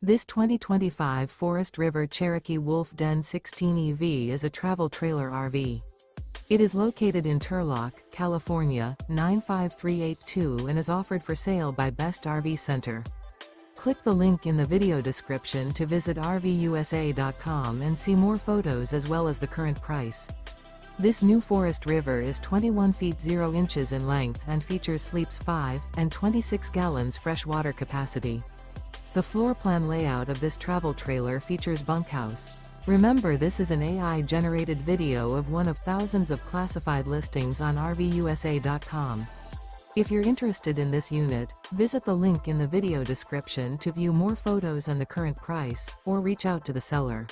This 2025 Forest River Cherokee Wolf Den 16 EV is a travel trailer RV. It is located in Turlock, California, 95382 and is offered for sale by Best RV Center. Click the link in the video description to visit RVUSA.com and see more photos as well as the current price. This new Forest River is 21 feet 0 inches in length and features sleeps 5 and 26 gallons fresh water capacity. The floor plan layout of this travel trailer features bunkhouse. Remember, this is an AI-generated video of one of thousands of classified listings on RVUSA.com. If you're interested in this unit, visit the link in the video description to view more photos and the current price, or reach out to the seller.